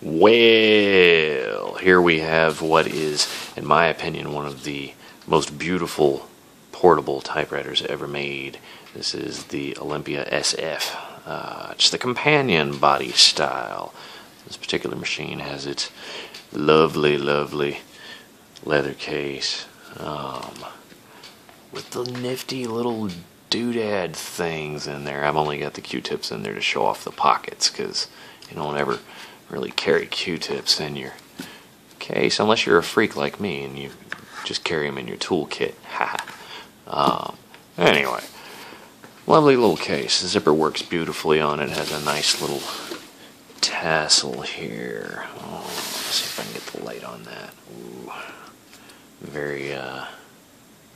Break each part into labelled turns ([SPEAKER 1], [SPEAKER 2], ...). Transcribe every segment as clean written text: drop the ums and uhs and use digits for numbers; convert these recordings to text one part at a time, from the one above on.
[SPEAKER 1] Well, here we have what is, in my opinion, one of the most beautiful portable typewriters ever made. This is the Olympia SF. It's the companion body style. This particular machine has its lovely, lovely leather case with the nifty little doodad things in there. I've only got the Q-tips in there to show off the pockets because you don't ever really carry Q-tips in your case unless you're a freak like me and you just carry them in your toolkit. Anyway, lovely little case. The zipper works beautifully on it. It has a nice little tassel here. Oh, let's see if I can get the light on that. Ooh. Very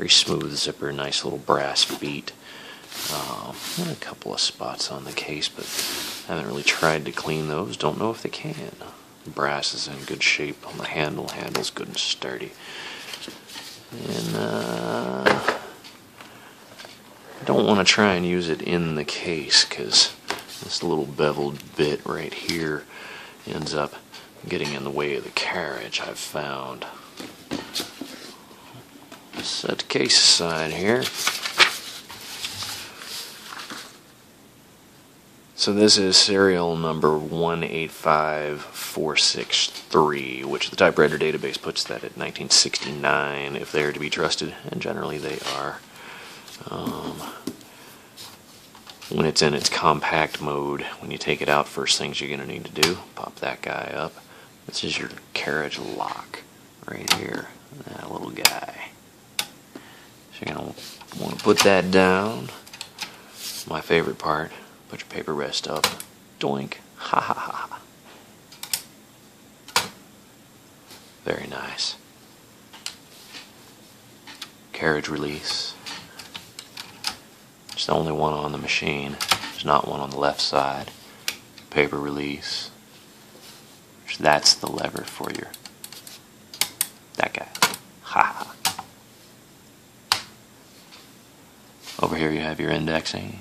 [SPEAKER 1] smooth zipper. Nice little brass feet. And a couple of spots on the case, but I haven't really tried to clean those. Don't know if they can. The brass is in good shape on the handle. Handle's good and sturdy. And I don't want to try and use it in the case because this little beveled bit right here ends up getting in the way of the carriage, I've found. Set the case aside here. So this is serial number 185463, which the typewriter database puts that at 1969, if they are to be trusted, and generally they are. When it's in its compact mode, when you take it out, first things you're going to need to do, pop that guy up. This is your carriage lock right here, that little guy. So you're going to want to put that down. My favorite part. Put your paper rest up. Doink. Ha ha ha. Very nice. Carriage release. It's the only one on the machine. There's not one on the left side. Paper release. That's the lever for your... that guy. Ha ha. Over here you have your indexing.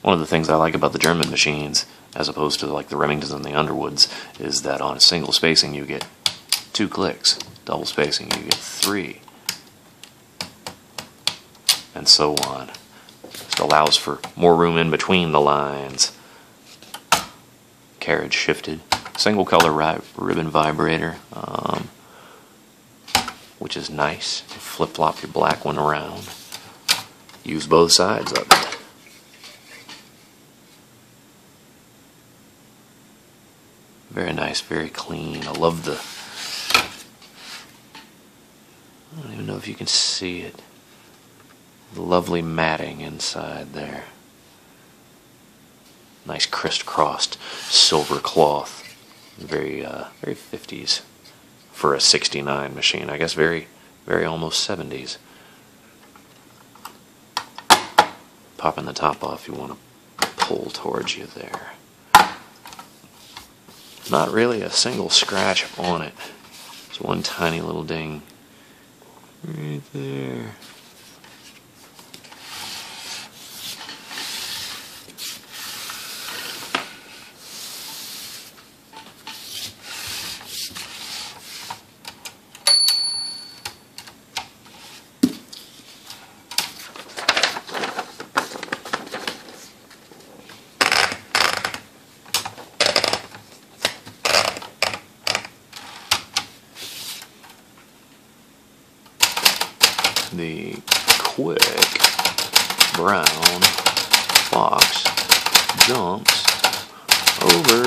[SPEAKER 1] One of the things I like about the German machines, as opposed to like the Remingtons and the Underwoods, is that on a single spacing you get 2 clicks. Double spacing you get 3. And so on. It allows for more room in between the lines. Carriage shifted. Single color ribbon vibrator, which is nice. Flip-flop your black one around. Use both sides of it. Very nice, very clean. I love the... I don't even know if you can see it. The lovely matting inside there. Nice crisscrossed silver cloth. Very 50s for a 69 machine. I guess very almost 70s. Popping the top off, you want to pull towards you there. Not really a single scratch on it. It's one tiny little ding right there. The quick brown fox jumps over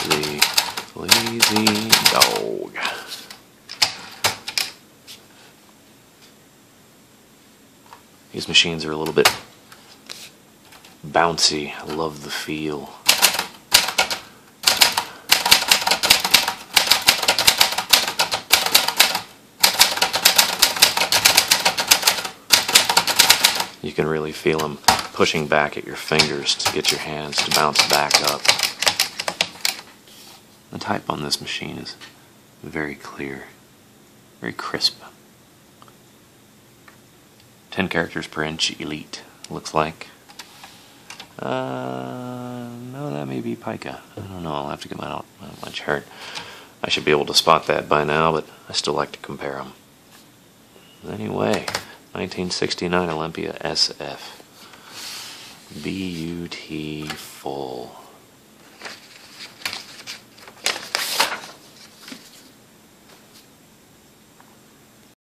[SPEAKER 1] the lazy dog. These machines are a little bit bouncy. I love the feel. You can really feel them pushing back at your fingers to get your hands to bounce back up. The type on this machine is very clear, very crisp. 10 characters per inch, elite, looks like. No, that may be pica. I don't know. I'll have to get my chart. I should be able to spot that by now, but I still like to compare them. Anyway, 1969 Olympia SF. BUT full.